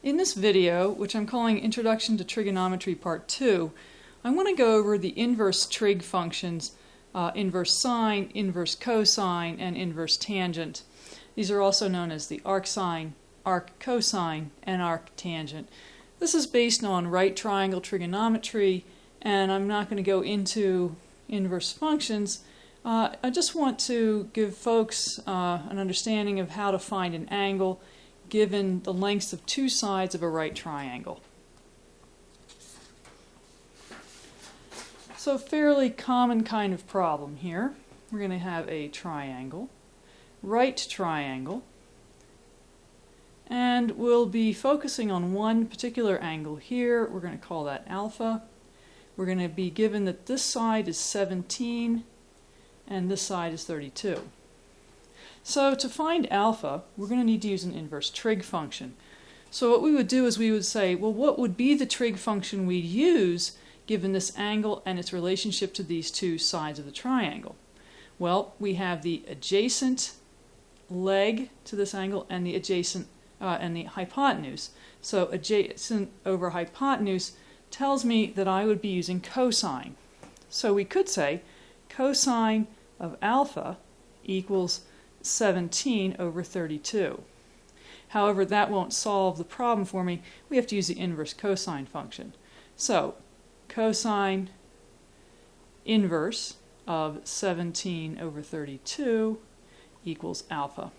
In this video, which I'm calling Introduction to Trigonometry Part 2, I want to go over the inverse trig functions, inverse sine, inverse cosine, and inverse tangent. These are also known as the arcsine, arccosine, and arctangent. This is based on right triangle trigonometry, and I'm not going to go into inverse functions. I just want to give folks an understanding of how to find an angle given the lengths of two sides of a right triangle. So fairly common kind of problem here. We're going to have a triangle, right triangle, and we'll be focusing on one particular angle here. We're going to call that alpha. We're going to be given that this side is 17 and this side is 32. So to find alpha, we're going to need to use an inverse trig function. So what we would do is we would say, well, what would be the trig function we'd use given this angle and its relationship to these two sides of the triangle? Well, we have the adjacent leg to this angle and the adjacent and the hypotenuse. So adjacent over hypotenuse tells me that I would be using cosine. So we could say cosine of alpha equals 17 over 32. However, that won't solve the problem for me. We have to use the inverse cosine function. So cosine inverse of 17 over 32 equals alpha.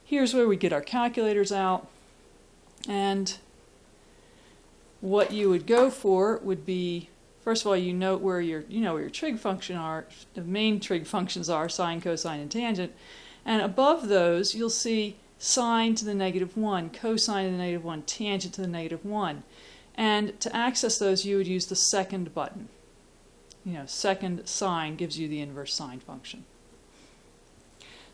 Here's where we get our calculators out, and what you would go for would be, first of all, you know where your trig function are, the main trig functions are, sine, cosine, and tangent. And above those, you'll see sine to the -1, cosine to the -1, tangent to the -1. And to access those, you would use the second button. Second sine gives you the inverse sine function.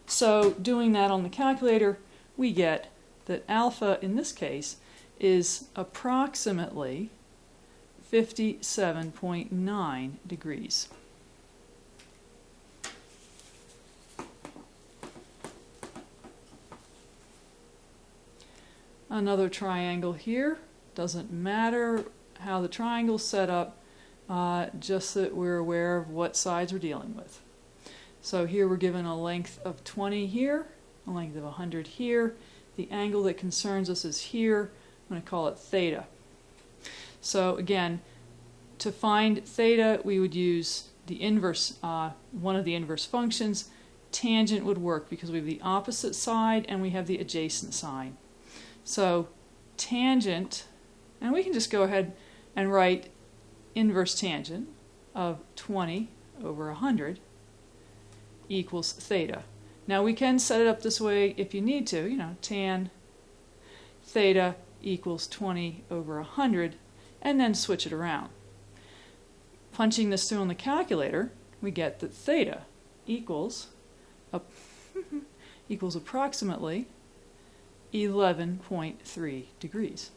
So doing that on the calculator, we get that alpha, in this case, is approximately 57.9 degrees. Another triangle here. Doesn't matter how the triangle's set up, just that we're aware of what sides we're dealing with. So here we're given a length of 20 here, a length of 100 here. The angle that concerns us is here. I'm going to call it theta. So again, to find theta, we would use the inverse, one of the inverse functions. Tangent would work because we have the opposite side and we have the adjacent side. So tangent, and we can just go ahead and write inverse tangent of 20 over 100 equals theta. Now we can set it up this way if you need to, tan theta equals 20 over 100, and then switch it around. Punching this through on the calculator, we get that theta equals approximately 11.3 degrees.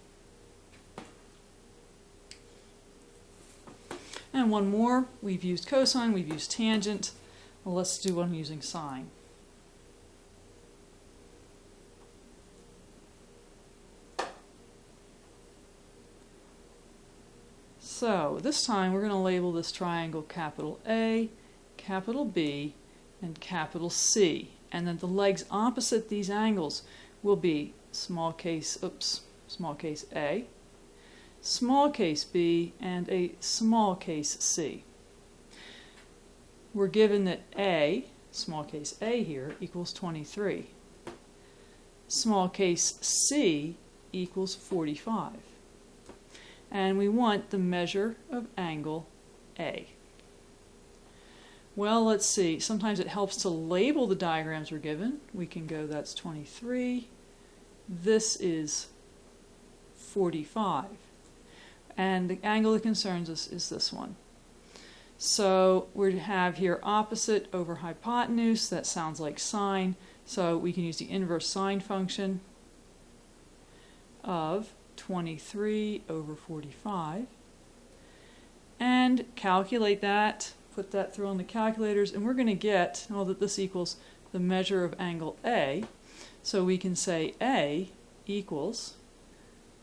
And one more, we've used cosine, we've used tangent. Well, let's do one using sine. So this time we're going to label this triangle capital A, capital B, and capital C. And then the legs opposite these angles will be small case A, small case B, and a small case C. We're given that A, small case A here, equals 23. Small case C equals 45. And we want the measure of angle A. Well, let's see. Sometimes it helps to label the diagrams we're given. We can go, that's 23. This is 45. And the angle that concerns us is this one. So we have here opposite over hypotenuse. That sounds like sine. So we can use the inverse sine function of 23 over 45 and calculate that, put that through on the calculators, and we're going to get, that this equals the measure of angle A. So we can say A equals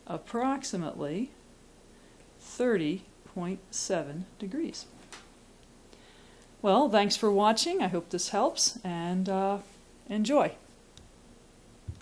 approximately 30.7 degrees. Well, thanks for watching. I hope this helps, and enjoy.